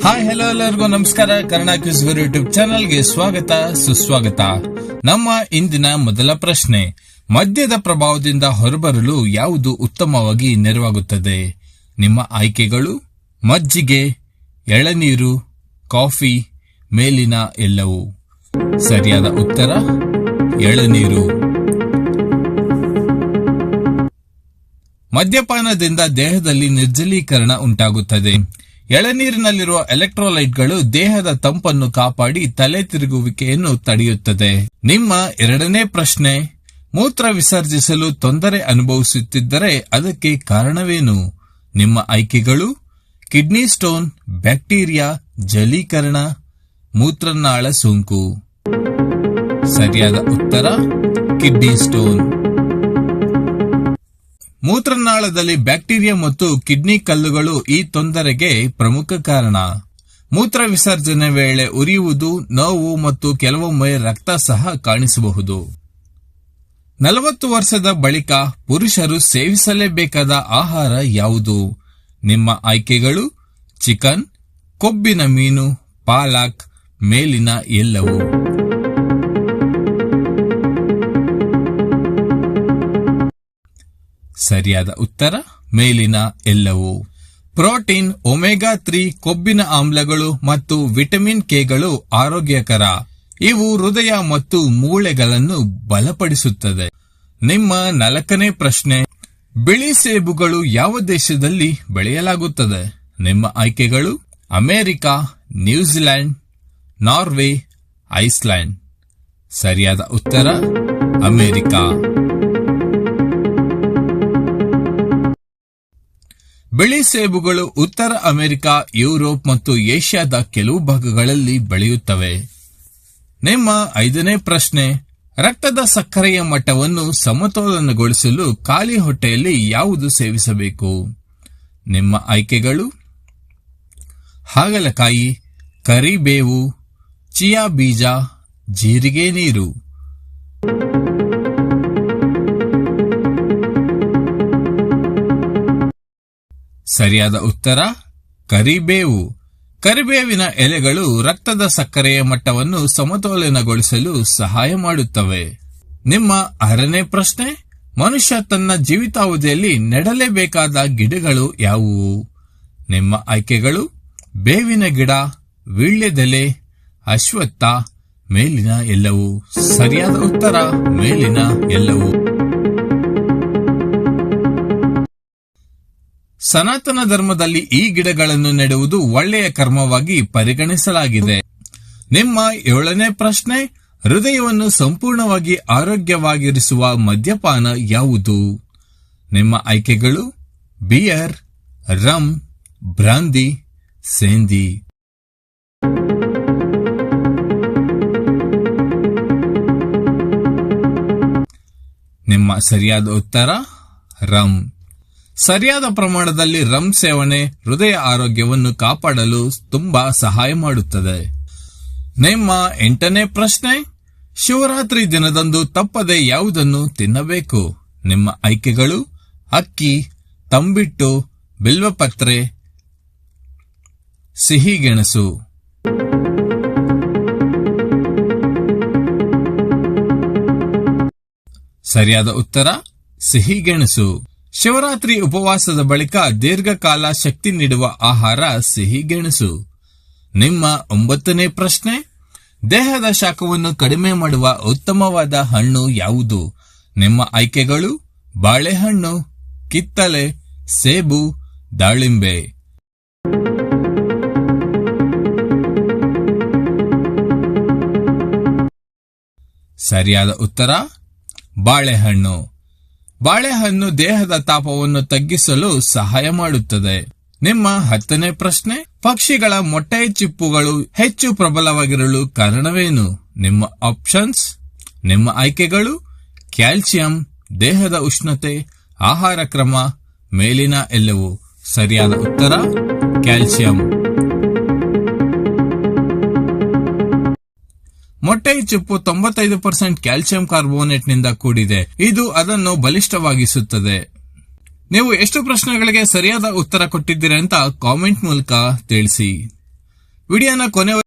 Hi hello ಎಲ್ಲರಿಗೂ ನಮಸ್ಕಾರ. Kannada quiz ಗುರು YouTube ಚಾನಲ್ಗೆ ಸ್ವಾಗತ ಸುಸ್ವಾಗತ. ನಮ್ಮ ಇಂದಿನ ಮೊದಲ ಪ್ರಶ್ನೆ, ಮದ್ಯದ ಪ್ರಭಾವದಿಂದ ಹೊರಬರಲು ಯಾವುದು ಉತ್ತಮವಾಗಿ ನೆರವಾಗುತ್ತದೆ? ನಿಮ್ಮ ಆಯ್ಕೆಗಳು ಮಜ್ಜಿಗೆ, ಎಳನೀರು, ಕಾಫಿ, ಮೇಲಿನ ಎಲ್ಲವೂ. ಸರಿಯಾದ ಉತ್ತರ ಎಳನೀರು. ಮದ್ಯಪಾನದಿಂದ ದೇಹದಲ್ಲಿ ನಿರ್ಜಲೀಕರಣ ಉಂಟಾಗುತ್ತದೆ. ಎಳನೀರಿನಲ್ಲಿರುವ ಎಲೆಕ್ಟ್ರೋಲೈಟ್ಗಳು ದೇಹದ ತಂಪನ್ನು ಕಾಪಾಡಿ ತಲೆ ತಿರುಗುವಿಕೆಯನ್ನು ತಡೆಯುತ್ತದೆ. ನಿಮ್ಮ ಎರಡನೇ ಪ್ರಶ್ನೆ, ಮೂತ್ರ ವಿಸರ್ಜಿಸಲು ತೊಂದರೆ ಅನುಭವಿಸುತ್ತಿದ್ದರೆ ಅದಕ್ಕೆ ಕಾರಣವೇನು? ನಿಮ್ಮ ಆಯ್ಕೆಗಳು ಕಿಡ್ನಿ ಸ್ಟೋನ್, ಬ್ಯಾಕ್ಟೀರಿಯಾ, ಜಲೀಕರಣ, ಮೂತ್ರನಾಳ ಸೋಂಕು. ಸರಿಯಾದ ಉತ್ತರ ಕಿಡ್ನಿ ಸ್ಟೋನ್. ಮೂತ್ರನಾಳದಲ್ಲಿ ಬ್ಯಾಕ್ಟೀರಿಯಾ ಮತ್ತು ಕಿಡ್ನಿ ಕಲ್ಲುಗಳು ಈ ತೊಂದರೆಗೆ ಪ್ರಮುಖ ಕಾರಣ. ಮೂತ್ರ ವಿಸರ್ಜನೆ ವೇಳೆ ಉರಿಯುವುದು, ನೋವು ಮತ್ತು ಕೆಲವೊಮ್ಮೆ ರಕ್ತ ಸಹ ಕಾಣಿಸಬಹುದು. 40 ವರ್ಷದ ಬಳಿಕ ಪುರುಷರು ಸೇವಿಸಲೇಬೇಕಾದ ಆಹಾರ ಯಾವುದು? ನಿಮ್ಮ ಆಯ್ಕೆಗಳು ಚಿಕನ್, ಕೊಬ್ಬಿನ ಮೀನು, ಪಾಲಕ್, ಮೇಲಿನ ಎಲ್ಲವೂ. ಸರಿಯಾದ ಉತ್ತರ ಮೇಲಿನ ಎಲ್ಲವೂ. ಪ್ರೋಟೀನ್, ಒಮೆಗಾ 3 ಕೊಬ್ಬಿನ ಆಮ್ಲಗಳು ಮತ್ತು ವಿಟಮಿನ್ ಕೆಗಳು ಆರೋಗ್ಯಕರ. ಇವು ಹೃದಯ ಮತ್ತು ಮೂಳೆಗಳನ್ನು ಬಲಪಡಿಸುತ್ತದೆ. ನಿಮ್ಮ 4ನೇ ಪ್ರಶ್ನೆ, ಬಿಳಿ ಸೇಬುಗಳು ಯಾವ ದೇಶದಲ್ಲಿ ಬೆಳೆಯಲಾಗುತ್ತದೆ? ನಿಮ್ಮ ಆಯ್ಕೆಗಳು ಅಮೆರಿಕ, ನ್ಯೂಜಿಲೆಂಡ್, ನಾರ್ವೆ, ಐಸ್ಲ್ಯಾಂಡ್. ಸರಿಯಾದ ಉತ್ತರ ಅಮೆರಿಕ. ಬಿಳಿ ಸೇಬುಗಳು ಉತ್ತರ ಅಮೆರಿಕ, ಯುರೋಪ್ ಮತ್ತು ಏಷ್ಯಾದ ಕೆಲವು ಭಾಗಗಳಲ್ಲಿ ಬೆಳೆಯುತ್ತವೆ. ನಿಮ್ಮ 5ನೇ ಪ್ರಶ್ನೆ, ರಕ್ತದ ಸಕ್ಕರೆಯ ಮಟ್ಟವನ್ನು ಸಮತೋಲನಗೊಳಿಸಲು ಖಾಲಿ ಹೊಟ್ಟೆಯಲ್ಲಿ ಯಾವುದು ಸೇವಿಸಬೇಕು? ನಿಮ್ಮ ಆಯ್ಕೆಗಳು ಹಾಗಲಕಾಯಿ, ಕರಿಬೇವು, ಚಿಯಾ ಬೀಜ, ಜೀರಿಗೆ ನೀರು. ಸರಿಯಾದ ಉತ್ತರ ಕರಿಬೇವು. ಕರಿಬೇವಿನ ಎಲೆಗಳು ರಕ್ತದ ಸಕ್ಕರೆಯ ಮಟ್ಟವನ್ನು ಸಮತೋಲನಗೊಳಿಸಲು ಸಹಾಯ ಮಾಡುತ್ತವೆ. ನಿಮ್ಮ 6ನೇ ಪ್ರಶ್ನೆ, ಮನುಷ್ಯ ತನ್ನ ಜೀವಿತಾವಧಿಯಲ್ಲಿ ನೆಡಲೇಬೇಕಾದ ಗಿಡಗಳು ಯಾವುವು? ನಿಮ್ಮ ಆಯ್ಕೆಗಳು ಬೇವಿನ ಗಿಡ, ವೀಳ್ಯದೆಲೆ, ಅಶ್ವತ್ಥ, ಮೇಲಿನ ಎಲ್ಲವೂ. ಸರಿಯಾದ ಉತ್ತರ ಮೇಲಿನ ಎಲ್ಲವೂ. ಸನಾತನ ಧರ್ಮದಲ್ಲಿ ಈ ಗಿಡಗಳನ್ನು ನೆಡುವುದು ಒಳ್ಳೆಯ ಕರ್ಮವಾಗಿ ಪರಿಗಣಿಸಲಾಗಿದೆ. ನಿಮ್ಮ 7ನೇ ಪ್ರಶ್ನೆ, ಹೃದಯವನ್ನು ಸಂಪೂರ್ಣವಾಗಿ ಆರೋಗ್ಯವಾಗಿರಿಸುವ ಮದ್ಯಪಾನ ಯಾವುದು? ನಿಮ್ಮ ಆಯ್ಕೆಗಳು ಬಿಯರ್, ರಮ್, ಬ್ರಾಂದಿ, ಸೇಂದಿ. ನಿಮ್ಮ ಸರಿಯಾದ ಉತ್ತರ ರಮ್. ಸರಿಯಾದ ಪ್ರಮಾಣದಲ್ಲಿ ರಮ್ ಸೇವನೆ ಹೃದಯ ಆರೋಗ್ಯವನ್ನು ಕಾಪಾಡಲು ತುಂಬಾ ಸಹಾಯ ಮಾಡುತ್ತದೆ. ನಿಮ್ಮ 8ನೇ ಪ್ರಶ್ನೆ, ಶಿವರಾತ್ರಿ ದಿನದಂದು ತಪ್ಪದೆ ಯಾವುದನ್ನು ತಿನ್ನಬೇಕು? ನಿಮ್ಮ ಆಯ್ಕೆಗಳು ಅಕ್ಕಿ, ತಂಬಿಟ್ಟು, ಬಿಲ್ವಪತ್ರೆ, ಸಿಹಿಗೆಣಸು. ಸರಿಯಾದ ಉತ್ತರ ಸಿಹಿಗೆಣಸು. ಶಿವರಾತ್ರಿ ಉಪವಾಸದ ಬಳಿಕ ದೀರ್ಘಕಾಲ ಶಕ್ತಿ ನೀಡುವ ಆಹಾರ ಸಿಹಿಗೆಣಸು. ನಿಮ್ಮ 9ನೇ ಪ್ರಶ್ನೆ, ದೇಹದ ಶಾಖವನ್ನು ಕಡಿಮೆ ಮಾಡುವ ಉತ್ತಮವಾದ ಹಣ್ಣು ಯಾವುದು? ನಿಮ್ಮ ಆಯ್ಕೆಗಳು ಬಾಳೆಹಣ್ಣು, ಕಿತ್ತಳೆ, ಸೇಬು, ದಾಳಿಂಬೆ. ಸರಿಯಾದ ಉತ್ತರ ಬಾಳೆಹಣ್ಣು. ಬಾಳೆಹಣ್ಣು ದೇಹದ ತಾಪವನ್ನು ತಗ್ಗಿಸಲು ಸಹಾಯ ಮಾಡುತ್ತದೆ. ನಿಮ್ಮ 10ನೇ ಪ್ರಶ್ನೆ, ಪಕ್ಷಿಗಳ ಮೊಟ್ಟೆ ಚಿಪ್ಪುಗಳು ಹೆಚ್ಚು ಪ್ರಬಲವಾಗಿರಲು ಕಾರಣವೇನು? ನಿಮ್ಮ ಆಪ್ಷನ್ಸ್, ನಿಮ್ಮ ಆಯ್ಕೆಗಳು ಕ್ಯಾಲ್ಸಿಯಂ, ದೇಹದ ಉಷ್ಣತೆ, ಆಹಾರ ಕ್ರಮ, ಮೇಲಿನ ಎಲ್ಲವೂ. ಸರಿಯಾದ ಉತ್ತರ ಕ್ಯಾಲ್ಸಿಯಂ. ಮೊಟ್ಟೆ ಚಿಪ್ಪು 95% ಕ್ಯಾಲ್ಸಿಯಂ ಕಾರ್ಬೋನೇಟ್ ನಿಂದ ಕೂಡಿದೆ. ಇದು ಅದನ್ನು ಬಲಿಷ್ಠವಾಗಿಸುತ್ತದೆ. ನೀವು ಎಷ್ಟು ಪ್ರಶ್ನೆಗಳಿಗೆ ಸರಿಯಾದ ಉತ್ತರ ಕೊಟ್ಟಿದ್ದೀರಿ ಅಂತ ಕಾಮೆಂಟ್ ಮೂಲಕ ತಿಳಿಸಿ. ವಿಡಿಯೋನ ಕೊನೆ